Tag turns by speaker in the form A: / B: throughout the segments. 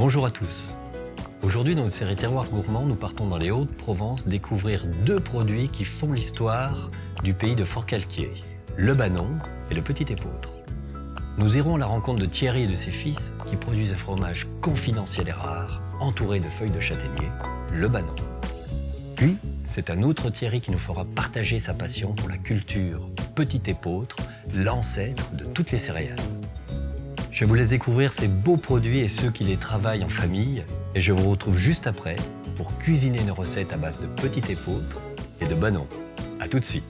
A: Bonjour à tous. Aujourd'hui, dans notre série Terroir Gourmand, nous partons dans les Hauts-de-Provence découvrir deux produits qui font l'histoire du pays de Forcalquier, le Banon et le Petit Épeautre. Nous irons à la rencontre de Thierry et de ses fils qui produisent un fromage confidentiel et rare, entouré de feuilles de châtaignier, le Banon. Puis, c'est un autre Thierry qui nous fera partager sa passion pour la culture Petit Épeautre, l'ancêtre de toutes les céréales. Je vous laisse découvrir ces beaux produits et ceux qui les travaillent en famille. Et je vous retrouve juste après pour cuisiner une recette à base de Petit Épeautre et de Banon. A tout de suite.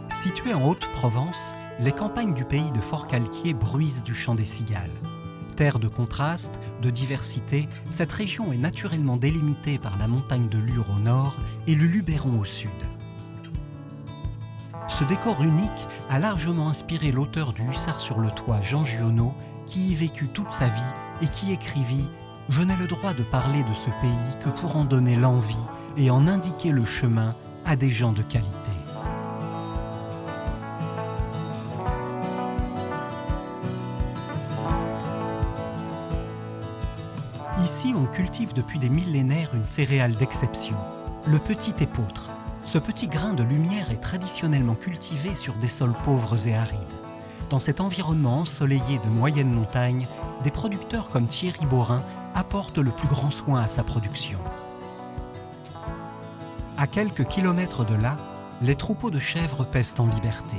B: Située en Haute-Provence, les campagnes du pays de Forcalquier bruissent du chant des cigales. Terre de contraste, de diversité, cette région est naturellement délimitée par la montagne de Lure au nord et le Luberon au sud. Ce décor unique a largement inspiré l'auteur du Hussard sur le toit, Jean Giono, qui y vécut toute sa vie et qui écrivit « Je n'ai le droit de parler de ce pays que pour en donner l'envie et en indiquer le chemin à des gens de qualité ». Ici, on cultive depuis des millénaires une céréale d'exception, le Petit Épeautre. Ce petit grain de lumière est traditionnellement cultivé sur des sols pauvres et arides. Dans cet environnement ensoleillé de moyenne montagne, des producteurs comme Thierry Borin apportent le plus grand soin à sa production. À quelques kilomètres de là, les troupeaux de chèvres paissent en liberté.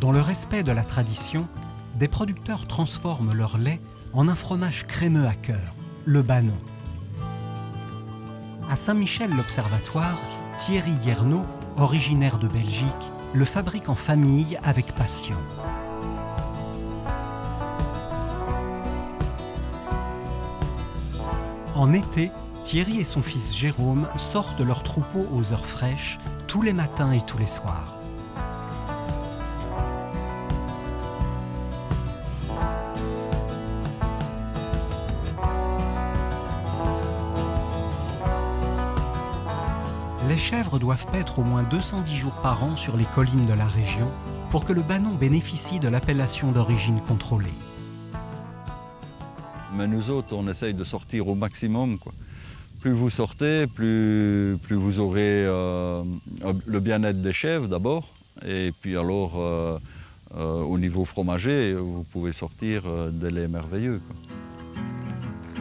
B: Dans le respect de la tradition, des producteurs transforment leur lait en un fromage crémeux à cœur, le Banon. À Saint-Michel-l'Observatoire, Thierry Yernaut, originaire de Belgique, le fabrique en famille avec passion. En été, Thierry et son fils Jérôme sortent leur troupeau aux heures fraîches, tous les matins et tous les soirs. Les chèvres doivent paître au moins 210 jours par an sur les collines de la région pour que le Banon bénéficie de l'appellation d'origine contrôlée.
C: Mais nous autres, on essaye de sortir au maximum, quoi. Plus vous sortez, plus vous aurez le bien-être des chèvres d'abord. Et puis alors, au niveau fromager, vous pouvez sortir des laits merveilleux, quoi.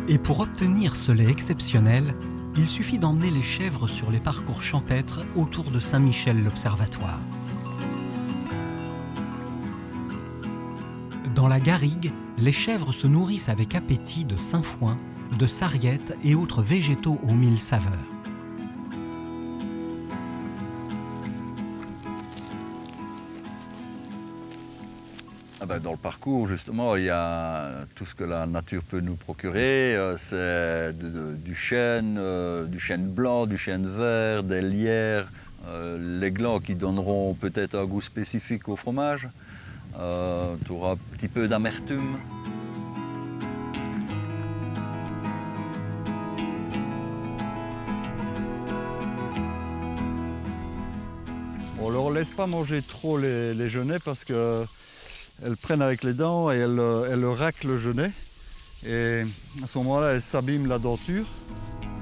B: Et pour obtenir ce lait exceptionnel, il suffit d'emmener les chèvres sur les parcours champêtres autour de Saint-Michel-l'Observatoire. Dans la garrigue, les chèvres se nourrissent avec appétit de sainfoin, de sarriette et autres végétaux aux mille saveurs.
C: Dans le parcours, justement, il y a tout ce que la nature peut nous procurer. C'est du chêne blanc, du chêne vert, des lierres, les glands qui donneront peut-être un goût spécifique au fromage. Tu auras un petit peu d'amertume. On ne leur laisse pas manger trop les genêts parce que elles prennent avec les dents et elles raclent le genet. Et à ce moment-là, elles s'abîment la denture.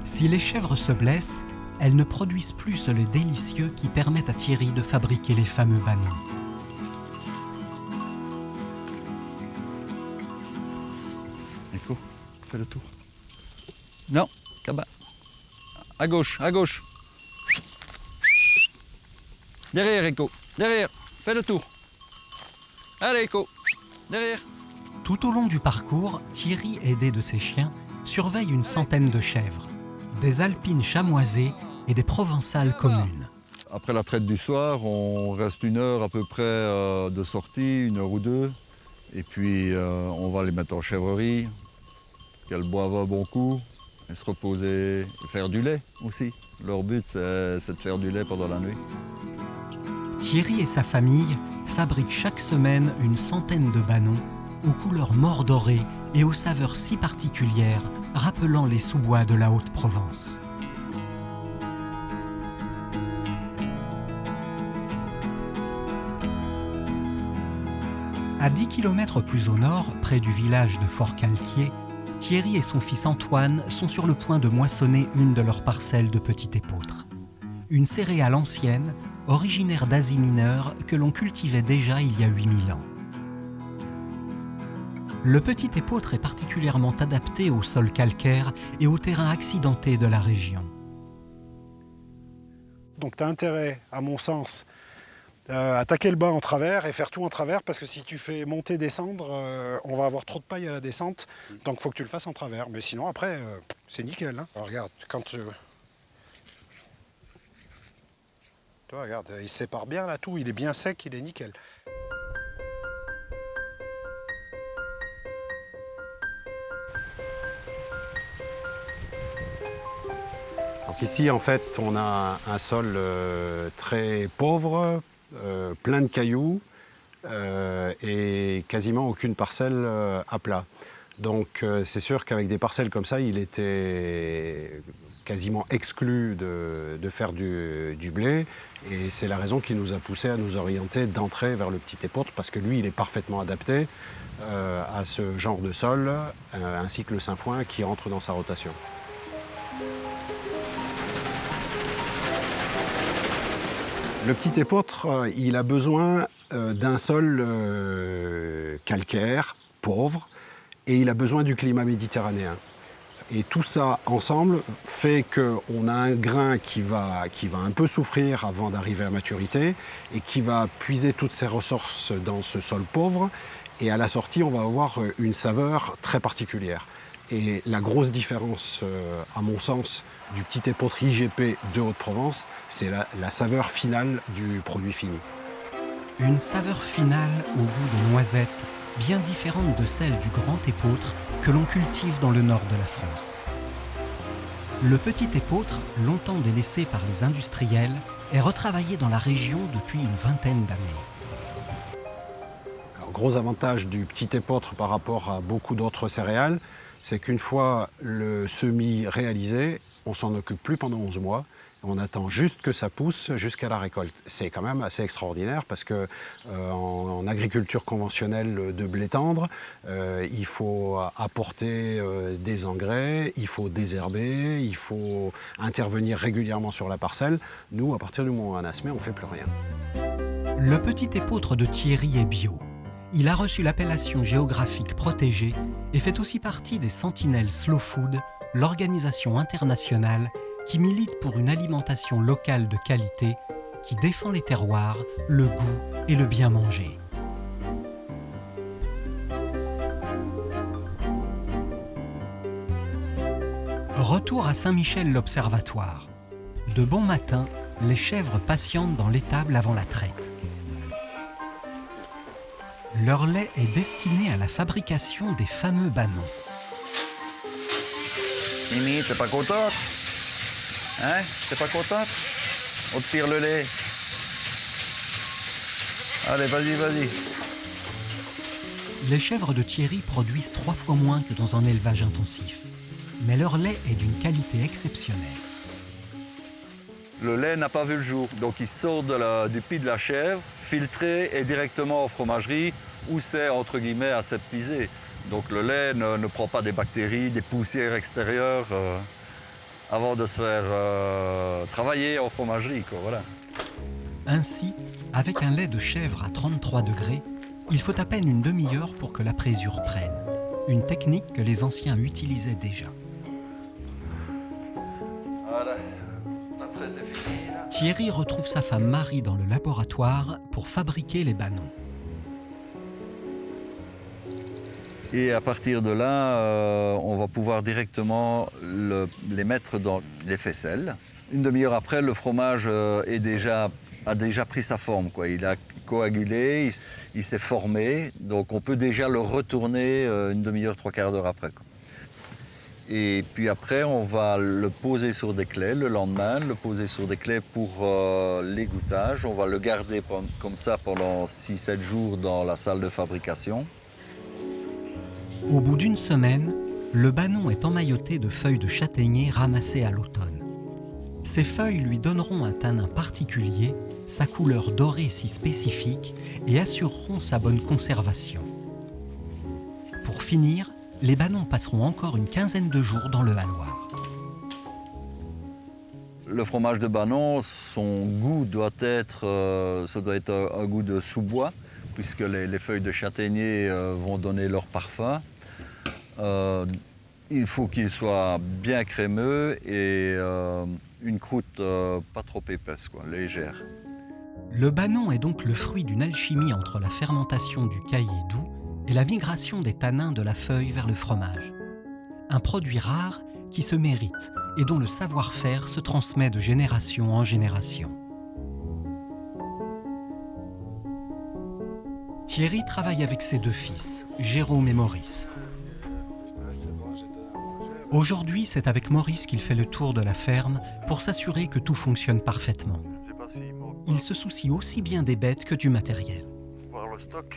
B: Si les chèvres se blessent, elles ne produisent plus ce lait délicieux qui permet à Thierry de fabriquer les fameux banons.
C: Écho, fais le tour. Non, cabas. À gauche, à gauche. Derrière, Écho, derrière, fais le tour. Allez, Écho, derrière.
B: Tout au long du parcours, Thierry, aidé de ses chiens, surveille une centaine de chèvres, des alpines chamoisées et des provençales communes.
C: Après la traite du soir, on reste 1 heure à peu près de sortie, 1 heure ou 2. Et puis on va les mettre en chèvrerie, qu'elles boivent un bon coup, et se reposer, et faire du lait aussi. Leur but, c'est de faire du lait pendant la nuit.
B: Thierry et sa famille fabriquent chaque semaine une centaine de bannons aux couleurs mordorées et aux saveurs si particulières, rappelant les sous-bois de la Haute-Provence. À 10 km plus au nord, près du village de Forcalquier, Thierry et son fils Antoine sont sur le point de moissonner une de leurs parcelles de petit épeautre. Une céréale ancienne, originaire d'Asie mineure, que l'on cultivait déjà il y a 8000 ans. Le petit épeautre est particulièrement adapté au sol calcaire et aux terrains accidentés de la région.
D: Donc tu as intérêt, à mon sens, à attaquer le bas en travers et faire tout en travers, parce que si tu fais monter, descendre, on va avoir trop de paille à la descente, donc il faut que tu le fasses en travers. Mais sinon après, c'est nickel. Hein. Alors, regarde, toi, regarde, il se sépare bien là tout, il est bien sec, il est nickel.
E: Donc ici, en fait, on a un sol très pauvre, plein de cailloux et quasiment aucune parcelle à plat. Donc c'est sûr qu'avec des parcelles comme ça, il était quasiment exclu de faire du blé. Et c'est la raison qui nous a poussé à nous orienter d'entrée vers le petit épeautre, parce que lui, il est parfaitement adapté à ce genre de sol, ainsi que le sainfoin qui entre dans sa rotation. Le petit épeautre, il a besoin d'un sol calcaire, pauvre, et il a besoin du climat méditerranéen. Et tout ça ensemble fait qu'on a un grain qui va un peu souffrir avant d'arriver à maturité et qui va puiser toutes ses ressources dans ce sol pauvre. Et à la sortie, on va avoir une saveur très particulière. Et la grosse différence, à mon sens, du petit épeautre IGP de Haute-Provence, c'est la saveur finale du produit fini.
B: Une saveur finale au goût de noisette, bien différente de celle du grand épeautre que l'on cultive dans le nord de la France. Le petit épeautre, longtemps délaissé par les industriels, est retravaillé dans la région depuis une vingtaine d'années.
E: Gros avantage du petit épeautre par rapport à beaucoup d'autres céréales, c'est qu'une fois le semis réalisé, on ne s'en occupe plus pendant 11 mois. On attend juste que ça pousse jusqu'à la récolte. C'est quand même assez extraordinaire parce que en agriculture conventionnelle de blé tendre, il faut apporter des engrais, il faut désherber, il faut intervenir régulièrement sur la parcelle. Nous, à partir du moment où on a semé, on ne fait plus rien.
B: Le petit épeautre de Thierry est bio. Il a reçu l'appellation géographique protégée et fait aussi partie des Sentinelles Slow Food, l'organisation internationale qui milite pour une alimentation locale de qualité, qui défend les terroirs, le goût et le bien manger. Retour à Saint-Michel-l'Observatoire. De bon matin, les chèvres patientent dans l'étable avant la traite. Leur lait est destiné à la fabrication des fameux bannons.
C: Mimi, t'es pas contente? Hein? T'es pas contente? On te tire le lait. Allez, vas-y, vas-y.
B: Les chèvres de Thierry produisent 3 fois moins que dans un élevage intensif. Mais leur lait est d'une qualité exceptionnelle.
C: Le lait n'a pas vu le jour, donc il sort du pied de la chèvre, filtré et directement en fromagerie, où c'est entre guillemets aseptisé. Donc le lait ne prend pas des bactéries, des poussières extérieures avant de se faire travailler en fromagerie, quoi, voilà.
B: Ainsi, avec un lait de chèvre à 33 degrés, il faut à peine une demi-heure pour que la présure prenne. Une technique que les anciens utilisaient déjà.
C: Voilà, la traite est finie là.
B: Thierry retrouve sa femme Marie dans le laboratoire pour fabriquer les bannons.
C: Et à partir de là, on va pouvoir directement les mettre dans les faisselles. Une demi-heure après, le fromage a déjà pris sa forme, quoi. Il a coagulé, il s'est formé, donc on peut déjà le retourner une demi-heure, 3/4 d'heure après, quoi. Et puis après, on va le poser sur des claies le lendemain, le poser sur des claies pour l'égouttage. On va le garder comme ça pendant 6-7 jours dans la salle de fabrication.
B: Au bout d'une semaine, le banon est emmailloté de feuilles de châtaignier ramassées à l'automne. Ces feuilles lui donneront un tanin particulier, sa couleur dorée si spécifique et assureront sa bonne conservation. Pour finir, les banons passeront encore une quinzaine de jours dans le halloir.
C: Le fromage de banon, son goût doit être, un goût de sous-bois, puisque les feuilles de châtaignier vont donner leur parfum. Il faut qu'il soit bien crémeux et une croûte pas trop épaisse, légère.
B: Le banon est donc le fruit d'une alchimie entre la fermentation du caillé doux et la migration des tanins de la feuille vers le fromage. Un produit rare qui se mérite et dont le savoir-faire se transmet de génération en génération. Thierry travaille avec ses 2 fils, Jérôme et Maurice. Aujourd'hui, c'est avec Maurice qu'il fait le tour de la ferme pour s'assurer que tout fonctionne parfaitement. Il se soucie aussi bien des bêtes que du matériel.
C: Voir le stock.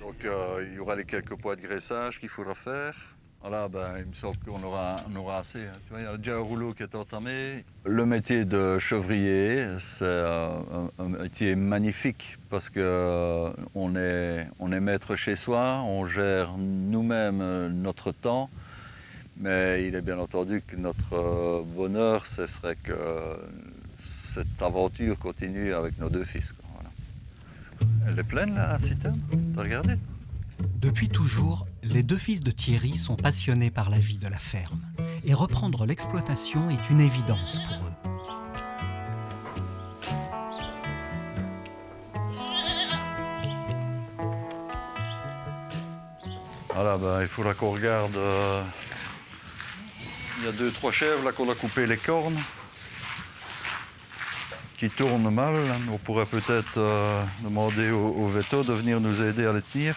C: Donc il y aura les quelques poids de graissage qu'il faudra faire. Voilà, il me semble qu'on aura assez. Tu vois, il y a déjà un rouleau qui est entamé. Le métier de chevrier, c'est un métier magnifique parce qu'on est maître chez soi, on gère nous-mêmes notre temps. Mais il est bien entendu que notre bonheur, ce serait que cette aventure continue avec nos 2 fils. Voilà. Elle est pleine, la citerne? T'as regardé?
B: Depuis toujours, les 2 fils de Thierry sont passionnés par la vie de la ferme. Et reprendre l'exploitation est une évidence pour eux.
C: Voilà, il faudra qu'on regarde. Il y a 2-3 chèvres là qu'on a coupé les cornes, qui tournent mal. On pourrait peut-être demander au veto de venir nous aider à les tenir.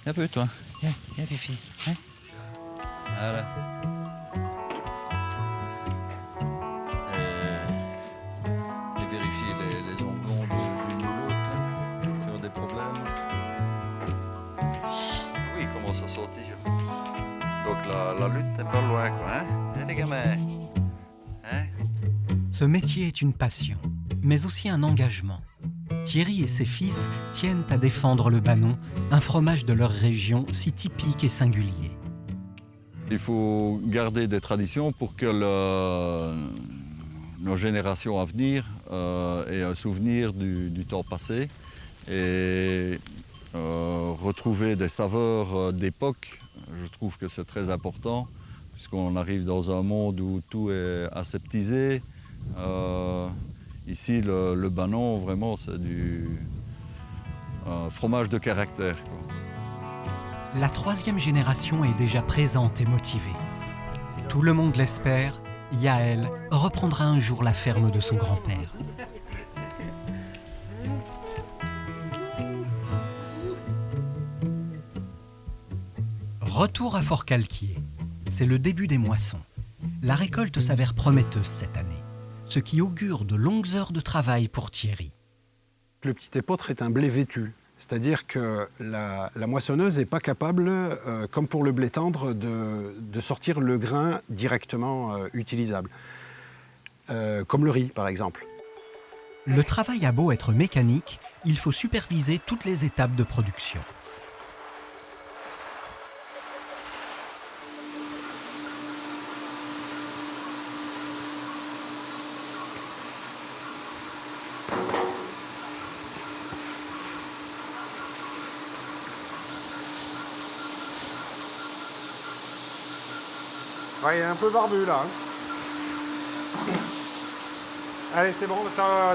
C: Un peu, toi. Viens, les filles. Hein? Voilà. Et vérifier les onglons d'une ou l'autre, là, qui ont des problèmes. Oui, il commence à sortir. Donc la lutte n'est pas loin, hein, les gamins? Hein?
B: Ce métier est une passion, mais aussi un engagement. Thierry et ses fils tiennent à défendre le banon, un fromage de leur région si typique et singulier.
C: Il faut garder des traditions pour que nos générations à venir aient un souvenir du temps passé et retrouver des saveurs d'époque. Je trouve que c'est très important, puisqu'on arrive dans un monde où tout est aseptisé. Ici, le banon, vraiment, c'est du fromage de caractère.
B: La 3e génération est déjà présente et motivée. Tout le monde l'espère, Yaël reprendra un jour la ferme de son grand-père. Retour à Forcalquier. C'est le début des moissons. La récolte s'avère prometteuse cette année, ce qui augure de longues heures de travail pour Thierry.
E: Le petit épeautre est un blé vêtu, c'est-à-dire que la moissonneuse n'est pas capable, comme pour le blé tendre, de sortir le grain directement utilisable, comme le riz par exemple.
B: Le travail a beau être mécanique, il faut superviser toutes les étapes de production.
D: Ouais, il est un peu barbu là. Allez, c'est bon,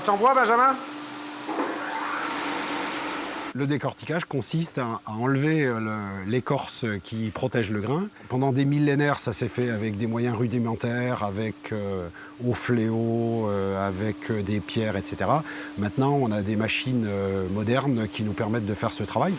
D: t'envoies Benjamin?
E: Le décortiquage consiste à enlever l'écorce qui protège le grain. Pendant des millénaires, ça s'est fait avec des moyens rudimentaires, avec au fléau, avec des pierres, etc. Maintenant, on a des machines modernes qui nous permettent de faire ce travail.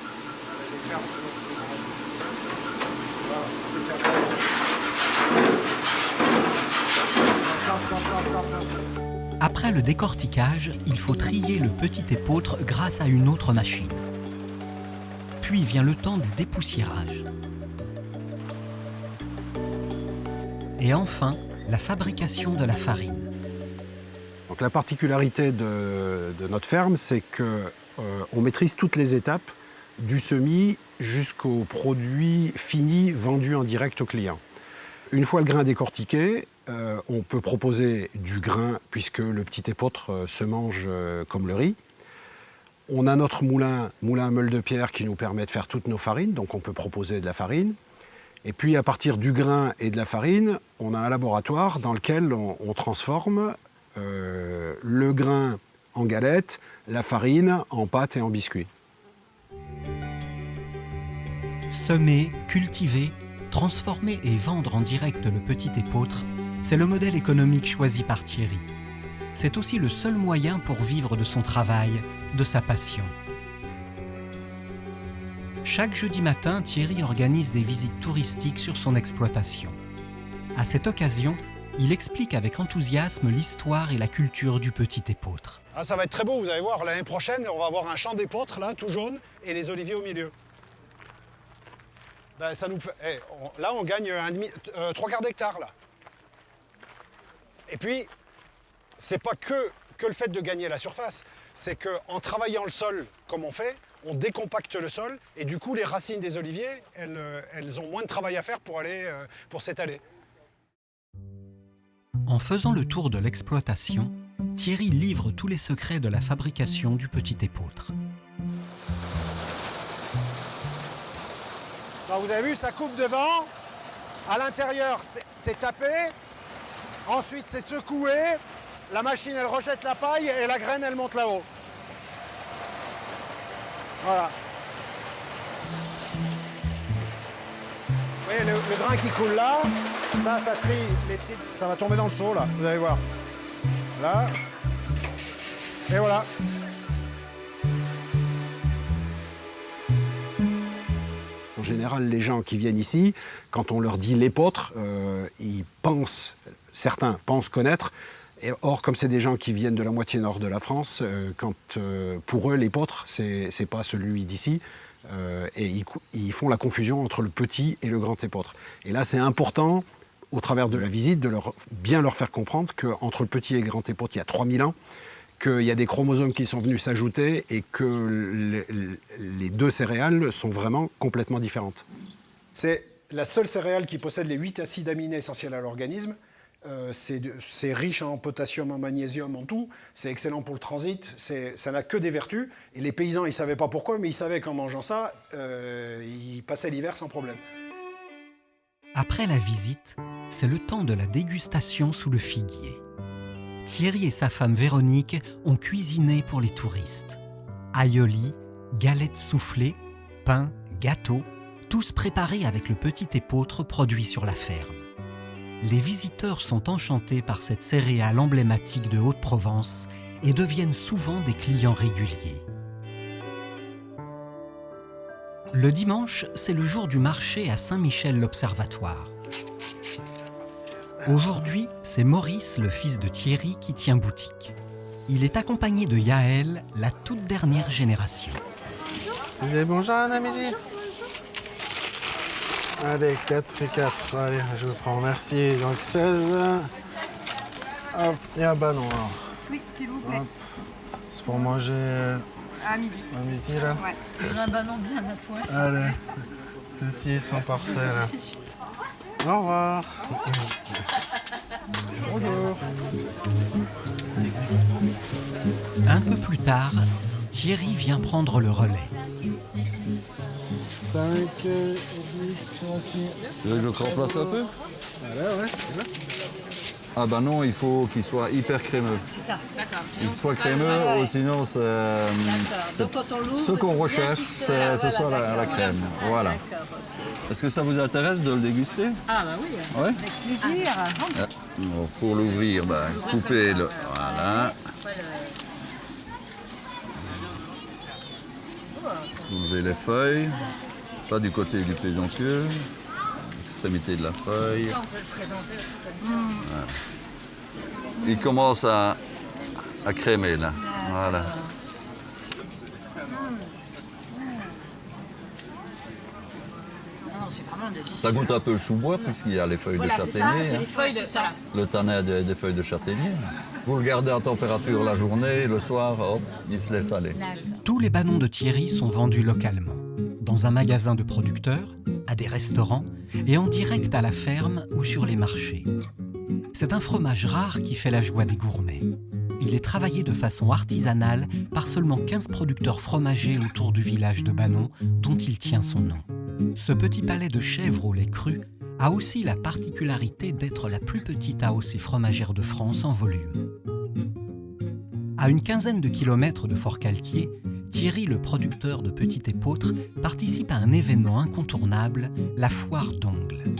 B: Après le décortiquage, il faut trier le petit épeautre grâce à une autre machine. Puis vient le temps du dépoussiérage. Et enfin, la fabrication de la farine.
E: Donc la particularité de notre ferme, c'est qu'on maîtrise toutes les étapes du semis jusqu'au produit fini vendu en direct au client. Une fois le grain décortiqué, on peut proposer du grain puisque le petit épeautre se mange comme le riz. On a notre moulin à meule de pierre qui nous permet de faire toutes nos farines, donc on peut proposer de la farine. Et puis à partir du grain et de la farine, on a un laboratoire dans lequel on transforme le grain en galette, la farine en pâte et en biscuit.
B: Semer, cultiver, transformer et vendre en direct le petit épeautre, c'est le modèle économique choisi par Thierry. C'est aussi le seul moyen pour vivre de son travail, de sa passion. Chaque jeudi matin, Thierry organise des visites touristiques sur son exploitation. À cette occasion, il explique avec enthousiasme l'histoire et la culture du petit épeautre.
D: Ah, ça va être très beau, vous allez voir, l'année prochaine, on va avoir un champ d'épeautre, là, tout jaune, et les oliviers au milieu. Ben, ça nous fait, là, on gagne 3/4 d'hectare, là. Et puis, c'est pas que le fait de gagner la surface, c'est qu'en travaillant le sol comme on fait, on décompacte le sol, et du coup, les racines des oliviers, elles ont moins de travail à faire pour s'étaler.
B: En faisant le tour de l'exploitation, Thierry livre tous les secrets de la fabrication du petit épeautre.
D: Alors, vous avez vu, ça coupe devant. À l'intérieur, c'est tapé. Ensuite, c'est secoué. La machine, elle rejette la paille et la graine, elle monte là-haut. Voilà. Vous voyez le grain qui coule là, ça trie les petites... Ça va tomber dans le seau, là, vous allez voir. Là. Et voilà.
E: En général, les gens qui viennent ici, quand on leur dit l'épeautre, certains pensent connaître. Et or, comme c'est des gens qui viennent de la moitié nord de la France, pour eux, l'épeautre, c'est pas celui d'ici. Et ils font la confusion entre le petit et le grand épeautre. Et là, c'est important, au travers de la visite, de bien leur faire comprendre qu'entre le petit et le grand épeautre, il y a 3000 ans, qu'il y a des chromosomes qui sont venus s'ajouter et que les deux céréales sont vraiment complètement différentes.
D: C'est la seule céréale qui possède les 8 acides aminés essentiels à l'organisme. C'est riche en potassium, en magnésium, en tout. C'est excellent pour le transit. Ça n'a que des vertus. Et les paysans, ils ne savaient pas pourquoi, mais ils savaient qu'en mangeant ça, ils passaient l'hiver sans problème.
B: Après la visite, c'est le temps de la dégustation sous le figuier. Thierry et sa femme Véronique ont cuisiné pour les touristes. Aïoli, galettes soufflées, pain, gâteaux, tous préparés avec le petit épeautre produit sur la ferme. Les visiteurs sont enchantés par cette céréale emblématique de Haute-Provence et deviennent souvent des clients réguliers. Le dimanche, c'est le jour du marché à Saint-Michel-l'Observatoire. Aujourd'hui, c'est Maurice, le fils de Thierry, qui tient boutique. Il est accompagné de Yaël, la toute dernière génération.
F: Bonjour, Anna Mélie. Allez, 4 et 4. Allez, je le prends, merci. Donc 16. Hop, et un ballon alors.
G: Oui, s'il vous plaît.
F: Hop. C'est pour manger
G: À midi.
F: à midi là.
G: Ouais. Un ballon bien à poisson.
F: Allez, ceux-ci sont parfaits là. Au revoir. Bonjour.
B: Un peu plus tard, Thierry vient prendre le relais.
F: 5, 10, aussi.
C: Tu veux que je remplace un peu?
F: Voilà, ouais, c'est là.
C: Ah ben non, il faut qu'il soit hyper crémeux.
G: C'est ça, d'accord.
C: Il soit crémeux, ou sinon c'est...
G: Donc quand on l'ouvre,
C: Ce qu'on recherche,
G: voilà,
C: c'est soit la
G: d'accord,
C: crème. Voilà. Est-ce que ça vous intéresse de le déguster?
G: Ah bah oui,
C: Ouais.
G: avec plaisir.
C: Bon, pour l'ouvrir, coupez-le. Voilà. Soulevez les feuilles. Pas du côté du pédoncule. Extrémité de la feuille.
G: Ça, on peut le présenter aussi comme ça.
C: Il commence à à crémer là. Voilà.
G: Non, c'est vraiment délicieux.
C: Ça goûte un peu le sous-bois puisqu'il y a les feuilles
G: Voilà,
C: de
G: c'est ça,
C: châtaignier.
G: c'est
C: Hein.
G: les feuilles de ça.
C: Le tanin des feuilles de châtaignier. Vous le gardez à température la journée, le soir, hop, il se laisse aller.
B: Tous les bannons de Thierry sont vendus localement, dans un magasin de producteurs, à des restaurants et en direct à la ferme ou sur les marchés. C'est un fromage rare qui fait la joie des gourmets. Il est travaillé de façon artisanale par seulement 15 producteurs fromagers autour du village de Bannon, dont il tient son nom. Ce petit palais de chèvre au lait cru a aussi la particularité d'être la plus petite AOC fromagère de France en volume. À une quinzaine de kilomètres de Forcalquier, Thierry, le producteur de Petit Épeautre, participe à un événement incontournable, la foire d'Ongles.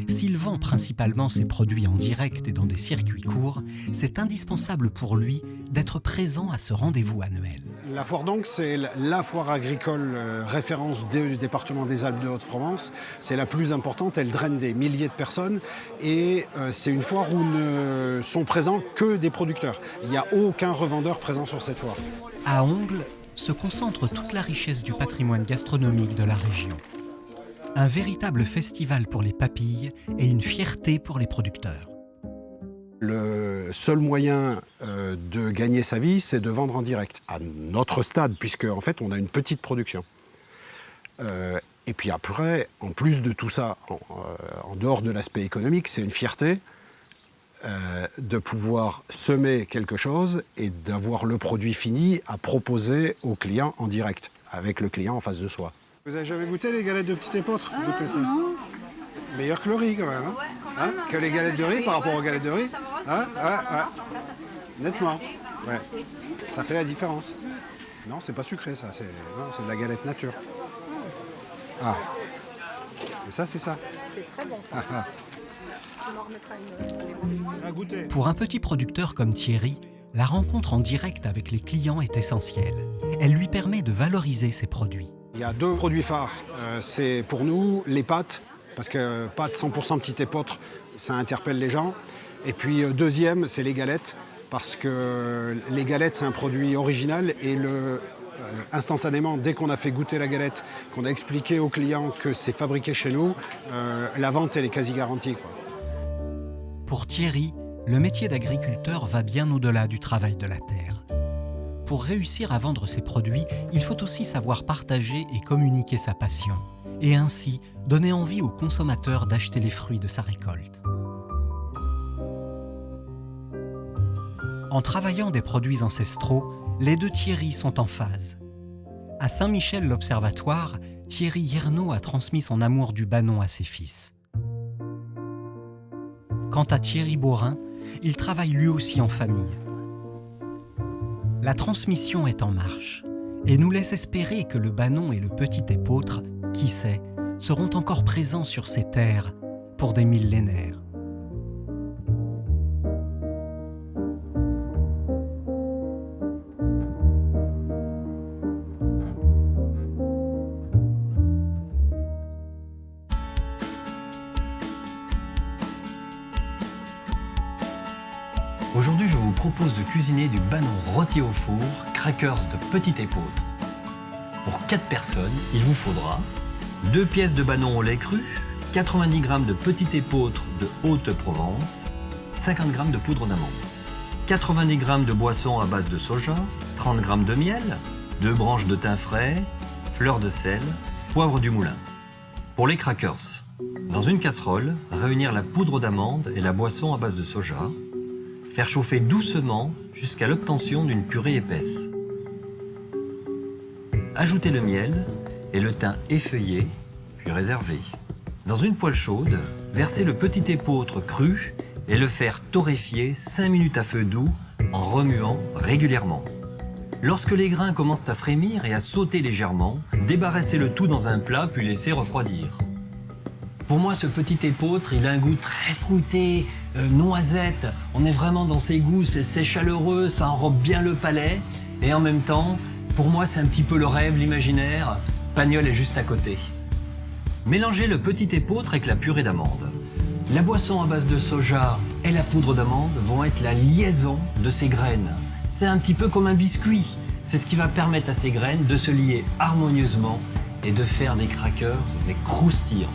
B: S'il vend principalement ses produits en direct et dans des circuits courts, c'est indispensable pour lui d'être présent à ce rendez-vous annuel.
E: La foire d'Ongles, c'est la foire agricole référence du département des Alpes de Haute-Provence. C'est la plus importante, elle draine des milliers de personnes et c'est une foire où ne sont présents que des producteurs. Il n'y a aucun revendeur présent sur cette foire.
B: À Ongles se concentre toute la richesse du patrimoine gastronomique de la région. Un véritable festival pour les papilles et une fierté pour les producteurs.
E: Le seul moyen de gagner sa vie, c'est de vendre en direct, à notre stade, puisque en fait, on a une petite production. Et puis après, en plus de tout ça, en dehors de l'aspect économique, c'est une fierté de pouvoir semer quelque chose et d'avoir le produit fini à proposer au client en direct, avec le client en face de soi. Vous avez jamais goûté les galettes de Petit Épeautre? Goûtez ça. Meilleur que le riz quand même, hein? Que les galettes de riz par rapport aux galettes de riz, hein? Nettement. Ouais. Ça fait la différence. Non, c'est pas sucré ça, c'est de la galette nature. Ah. Et ça, c'est ça.
G: C'est très bon ça. On en remettra une.
E: À goûter.
B: Pour un petit producteur comme Thierry, la rencontre en direct avec les clients est essentielle. Elle lui permet de valoriser ses produits.
E: Il y a deux produits phares. C'est pour nous les pâtes, parce que pâtes 100% Petit Épeautre, ça interpelle les gens. Et puis deuxième, c'est les galettes, parce que les galettes, c'est un produit original et instantanément, dès qu'on a fait goûter la galette, qu'on a expliqué aux clients que c'est fabriqué chez nous, la vente, elle est quasi garantie, quoi.
B: Pour Thierry, le métier d'agriculteur va bien au-delà du travail de la terre. Pour réussir à vendre ses produits, il faut aussi savoir partager et communiquer sa passion, et ainsi donner envie aux consommateurs d'acheter les fruits de sa récolte. En travaillant des produits ancestraux, les deux Thierry sont en phase. À Saint-Michel-l'Observatoire, Thierry Yernaud a transmis son amour du Bannon à ses fils. Quant à Thierry Beaurain, il travaille lui aussi en famille. La transmission est en marche et nous laisse espérer que le Bannon et le Petit Épeautre, qui sait, seront encore présents sur ces terres pour des millénaires.
A: Aujourd'hui, je vous propose de cuisiner du Bannon rôti au four, crackers de Petit Épeautre. Pour 4 personnes, il vous faudra 2 pièces de Bannon au lait cru, 90 g de Petit Épeautre de Haute-Provence, 50 g de poudre d'amande, 90 g de boisson à base de soja, 30 g de miel, 2 branches de thym frais, fleur de sel, poivre du moulin. Pour les crackers, dans une casserole, réunir la poudre d'amande et la boisson à base de soja, faire chauffer doucement jusqu'à l'obtention d'une purée épaisse. Ajoutez le miel et le thym effeuillé, puis réserver. Dans une poêle chaude, versez le Petit Épeautre cru et le faire torréfier 5 minutes à feu doux en remuant régulièrement. Lorsque les grains commencent à frémir et à sauter légèrement, débarrassez le tout dans un plat puis laissez refroidir. Pour moi, ce Petit Épeautre, il a un goût très fruité, noisette. On est vraiment dans ses goûts, c'est chaleureux, ça enrobe bien le palais. Et en même temps, pour moi, c'est un petit peu le rêve, l'imaginaire. Pagnol est juste à côté. Mélangez le Petit Épeautre avec la purée d'amande. La boisson à base de soja et la poudre d'amande vont être la liaison de ces graines. c'est un petit peu comme un biscuit. C'est ce qui va permettre à ces graines de se lier harmonieusement et de faire des crackers mais croustillants.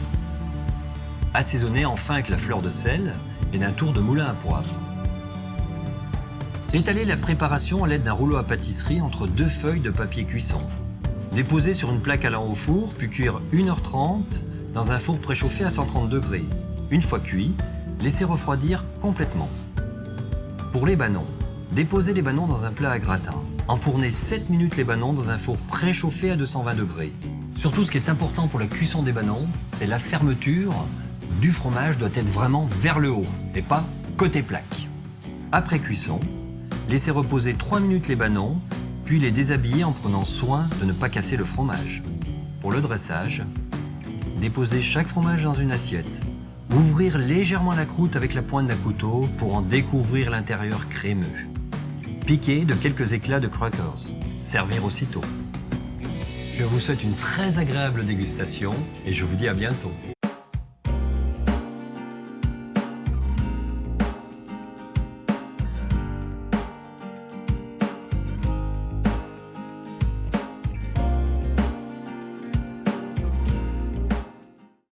A: Assaisonner enfin avec la fleur de sel et d'un tour de moulin à poivre. Étaler la préparation à l'aide d'un rouleau à pâtisserie entre 2 feuilles de papier cuisson. Déposer sur une plaque allant au four, puis cuire 1h30 dans un four préchauffé à 130 degrés. Une fois cuit, laisser refroidir complètement. Pour les bannons, déposer les bannons dans un plat à gratin. Enfourner 7 minutes les bannons dans un four préchauffé à 220 degrés. Surtout, ce qui est important pour la cuisson des bannons, c'est la fermeture du fromage doit être vraiment vers le haut et pas côté plaque. Après cuisson, laissez reposer 3 minutes les bannons, puis les déshabiller en prenant soin de ne pas casser le fromage. Pour le dressage, déposez chaque fromage dans une assiette. Ouvrir légèrement la croûte avec la pointe d'un couteau pour en découvrir l'intérieur crémeux. Piquer de quelques éclats de crackers. Servir aussitôt. Je vous souhaite une très agréable dégustation et je vous dis à bientôt.